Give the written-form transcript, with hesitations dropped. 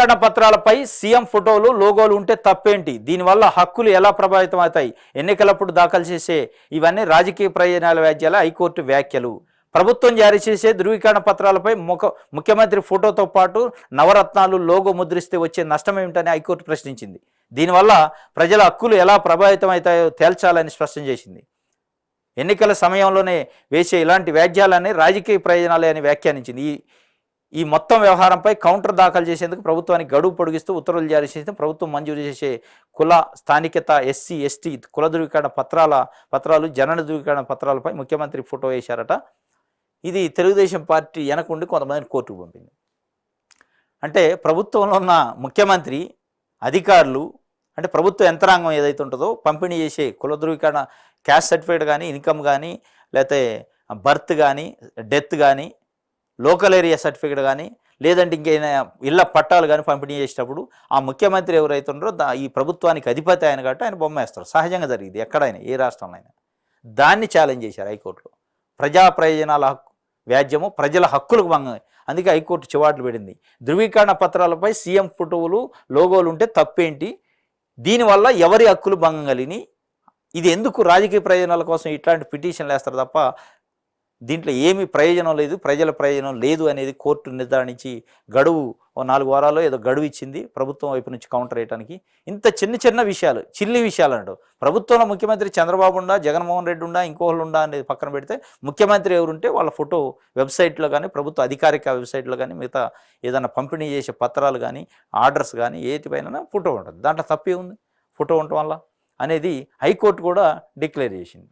ధృవీకరణ పత్రాలపై సీఎం ఫోటోలు లోగోలు ఉంటే తప్పేంటి, దీనివల్ల హక్కులు ఎలా ప్రభావితం అవుతాయి, ఎన్నికలప్పుడు దాఖలు చేసే ఇవన్నీ రాజకీయ ప్రయోజనాల వ్యాఖ్యల హైకోర్టు వ్యాఖ్యలు. ప్రభుత్వం జారీ చేసే ధృవీకరణ పత్రాలపై ముఖ్యమంత్రి ఫోటోతో పాటు నవరత్నాలు లోగో ముద్రిస్తే వచ్చే నష్టం ఏమిటని హైకోర్టు ప్రశ్నించింది. దీనివల్ల ప్రజల హక్కులు ఎలా ప్రభావితం అవుతాయో తేల్చాలని స్పష్టం చేసింది. ఎన్నికల సమయంలోనే వేసే ఇలాంటి వ్యాఖ్యలన్నీ రాజకీయ ప్రయోజనాలే అని వ్యాఖ్యానించింది. ఈ మొత్తం వ్యవహారంపై కౌంటర్ దాఖలు చేసేందుకు ప్రభుత్వానికి గడువు పొడిగిస్తూ ఉత్తర్వులు జారీ చేసి ప్రభుత్వం మంజూరు చేసే కుల స్థానికత ఎస్సీ ఎస్టీ కుల ధృవీకరణ పత్రాలు జనన ధృవీకరణ పత్రాలపై ముఖ్యమంత్రి ఫోటో వేశారట. ఇది తెలుగుదేశం పార్టీ వెనకుండి కొంతమందిని కోర్టుకు పంపింది. అంటే ప్రభుత్వంలో ఉన్న ముఖ్యమంత్రి అధికారులు అంటే ప్రభుత్వ యంత్రాంగం ఏదైతే ఉంటుందో పంపిణీ చేసే కుల ధృవీకరణ క్యాస్ట్ సర్టిఫికేట్ కానీ ఇన్కమ్ కానీ లేకపోతే బర్త్ కానీ డెత్ కానీ లోకల్ ఏరియా సర్టిఫికేట్ కానీ లేదంటే ఇంకేమైనా ఇళ్ళ పట్టాలు కానీ పంపిణీ చేసేటప్పుడు ఆ ముఖ్యమంత్రి ఎవరైతే ఉన్నారో ఈ ప్రభుత్వానికి అధిపతి ఆయన కాబట్టి ఆయన బొమ్మ వేస్తారు. సహజంగా జరిగింది ఎక్కడైనా ఏ రాష్ట్రంలో అయినా. దాన్ని ఛాలెంజ్ చేశారు హైకోర్టులో. ప్రజా ప్రయోజనాల వ్యాజ్యము ప్రజల హక్కులకు భంగం. అందుకే హైకోర్టు చివాట్లు పెట్టింది. ధృవీకరణ పత్రాలపై సీఎం ఫోటోలు లోగోలు ఉంటే తప్పేంటి, దీనివల్ల ఎవరి హక్కులు భంగం కలిని, ఇది ఎందుకు రాజకీయ ప్రయోజనాల కోసం ఇట్లాంటి పిటిషన్లు వేస్తారు తప్ప దీంట్లో ఏమీ ప్రయోజనం లేదు, ప్రజల ప్రయోజనం లేదు అనేది కోర్టు నిర్ధారించి గడువు 4 వారాల్లో ఏదో గడువు ఇచ్చింది ప్రభుత్వం వైపు నుంచి కౌంటర్ వేయడానికి. ఇంత చిన్న విషయాలు చిల్లి విషయాలు అంటారు. ప్రభుత్వంలో ముఖ్యమంత్రి చంద్రబాబు ఉండా జగన్మోహన్ రెడ్డి ఉండా ఇంకోళ్ళు ఉండా అనేది పక్కన పెడితే ముఖ్యమంత్రి ఎవరుంటే వాళ్ళ ఫోటో వెబ్సైట్లో కానీ ప్రభుత్వ అధికారిక వెబ్సైట్లో కానీ మిగతా ఏదైనా పంపిణీ చేసే పత్రాలు కానీ ఆర్డర్స్ కానీ ఏటిపైన ఫోటో ఉంటుంది. దాంట్లో తప్పే ఉంది ఫోటో ఉండటం వల్ల అనేది హైకోర్టు కూడా డిక్లేర్ చేసింది.